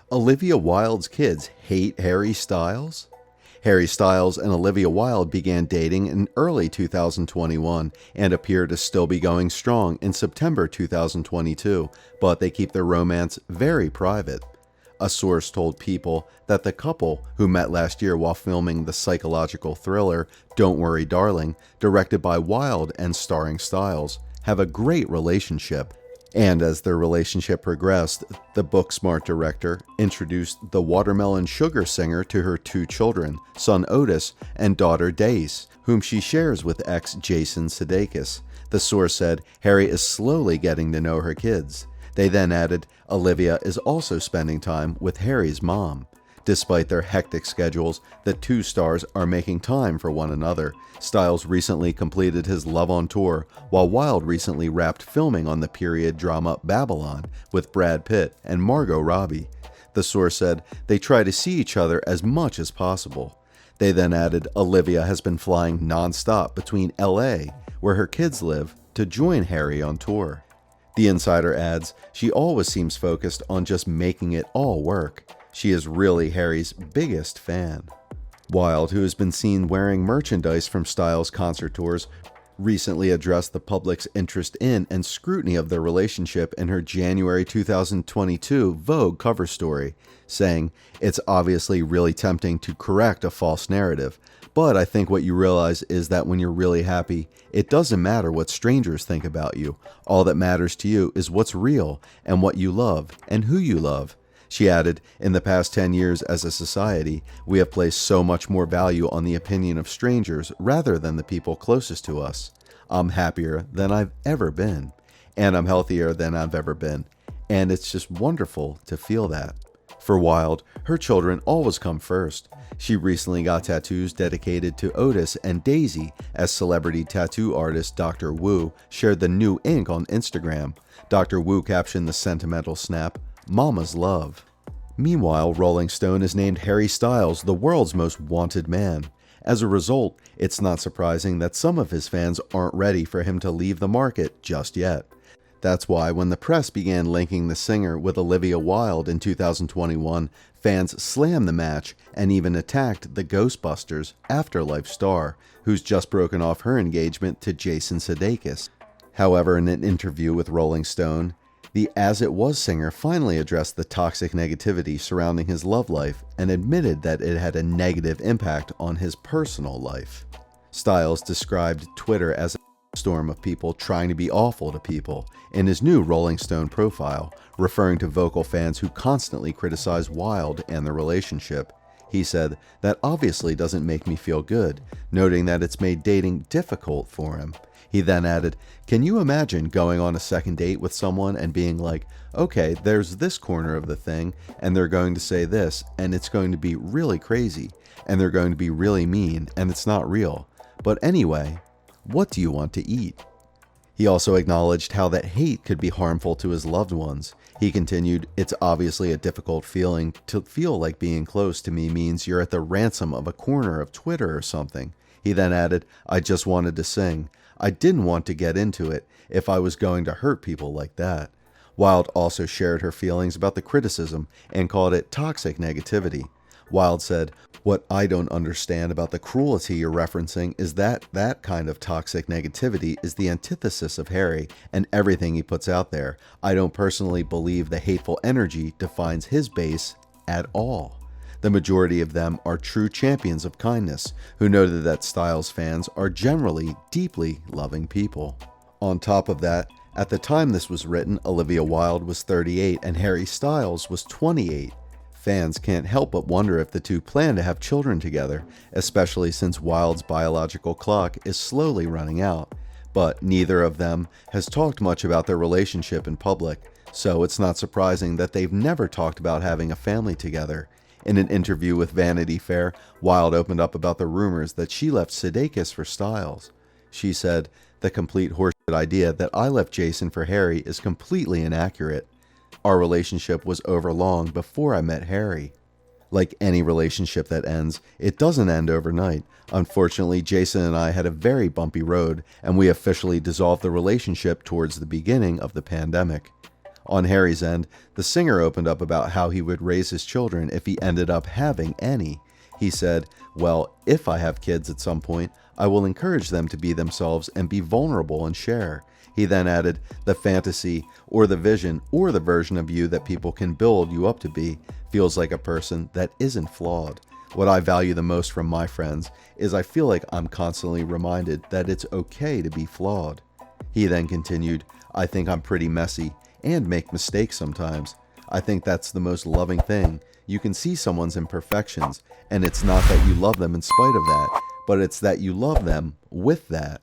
Olivia Wilde's kids hate Harry Styles? Harry Styles and Olivia Wilde began dating in early 2021 and appear to still be going strong in September 2022, but they keep their romance very private. A source told People that the couple, who met last year while filming the psychological thriller Don't Worry Darling, directed by Wilde and starring Styles, have a great relationship. And as their relationship progressed, the Booksmart director introduced the Watermelon Sugar singer to her two children, son Otis and daughter Dace, whom she shares with ex Jason Sudeikis. The source said Harry is slowly getting to know her kids. They then added, Olivia is also spending time with Harry's mom. Despite their hectic schedules, the two stars are making time for one another. Styles recently completed his Love on Tour, while Wilde recently wrapped filming on the period drama Babylon with Brad Pitt and Margot Robbie. The source said they try to see each other as much as possible. They then added Olivia has been flying non-stop between LA, where her kids live, to join Harry on tour. The insider adds, she always seems focused on just making it all work. She is really Harry's biggest fan. Wilde, who has been seen wearing merchandise from Styles' concert tours, recently addressed the public's interest in and scrutiny of their relationship in her January 2022 Vogue cover story, saying, "It's obviously really tempting to correct a false narrative, but I think what you realize is that when you're really happy, it doesn't matter what strangers think about you. All that matters to you is what's real and what you love and who you love." She added, in the past 10 years as a society, we have placed so much more value on the opinion of strangers rather than the people closest to us. I'm happier than I've ever been, and I'm healthier than I've ever been, and it's just wonderful to feel that. For Wilde, her children always come first. She recently got tattoos dedicated to Otis and Daisy as celebrity tattoo artist Dr. Wu shared the new ink on Instagram. Dr. Wu captioned the sentimental snap, "Mama's love." Meanwhile, Rolling Stone has named Harry Styles the world's most wanted man. As a result, it's not surprising that some of his fans aren't ready for him to leave the market just yet. That's why when the press began linking the singer with Olivia Wilde in 2021, fans slammed the match and even attacked the Ghostbusters Afterlife star, who's just broken off her engagement to Jason Sudeikis. However, in an interview with Rolling Stone, the As It Was singer finally addressed the toxic negativity surrounding his love life and admitted that it had a negative impact on his personal life. Styles described Twitter as a storm of people trying to be awful to people in his new Rolling Stone profile, referring to vocal fans who constantly criticize Wilde and the relationship. He said, "That obviously doesn't make me feel good," noting that it's made dating difficult for him. He then added, "Can you imagine going on a second date with someone and being like, okay, there's this corner of the thing, and they're going to say this, and it's going to be really crazy, and they're going to be really mean, and it's not real. But anyway, what do you want to eat?" He also acknowledged how that hate could be harmful to his loved ones. He continued, "It's obviously a difficult feeling to feel like being close to me means you're at the ransom of a corner of Twitter or something." He then added, "I just wanted to sing. I didn't want to get into it if I was going to hurt people like that." Wilde also shared her feelings about the criticism and called it toxic negativity. Wilde said, "What I don't understand about the cruelty you're referencing is that kind of toxic negativity is the antithesis of Harry and everything he puts out there. I don't personally believe the hateful energy defines his base at all. The majority of them are true champions of kindness, who noted that Styles fans are generally deeply loving people." On top of that, at the time this was written, Olivia Wilde was 38 and Harry Styles was 28. Fans can't help but wonder if the two plan to have children together, especially since Wilde's biological clock is slowly running out. But neither of them has talked much about their relationship in public, so it's not surprising that they've never talked about having a family together. In an interview with Vanity Fair, Wilde opened up about the rumors that she left Sudeikis for Styles. She said, "The complete horseshit idea that I left Jason for Harry is completely inaccurate. Our relationship was over long before I met Harry. Like any relationship that ends, it doesn't end overnight. Unfortunately, Jason and I had a very bumpy road, and we officially dissolved the relationship towards the beginning of the pandemic." On Harry's end, the singer opened up about how he would raise his children if he ended up having any. He said, "Well, if I have kids at some point, I will encourage them to be themselves and be vulnerable and share." He then added, "The fantasy or the vision or the version of you that people can build you up to be feels like a person that isn't flawed. What I value the most from my friends is I feel like I'm constantly reminded that it's okay to be flawed." He then continued, "I think I'm pretty messy and make mistakes sometimes. I think that's the most loving thing. You can see someone's imperfections, and it's not that you love them in spite of that, but it's that you love them with that."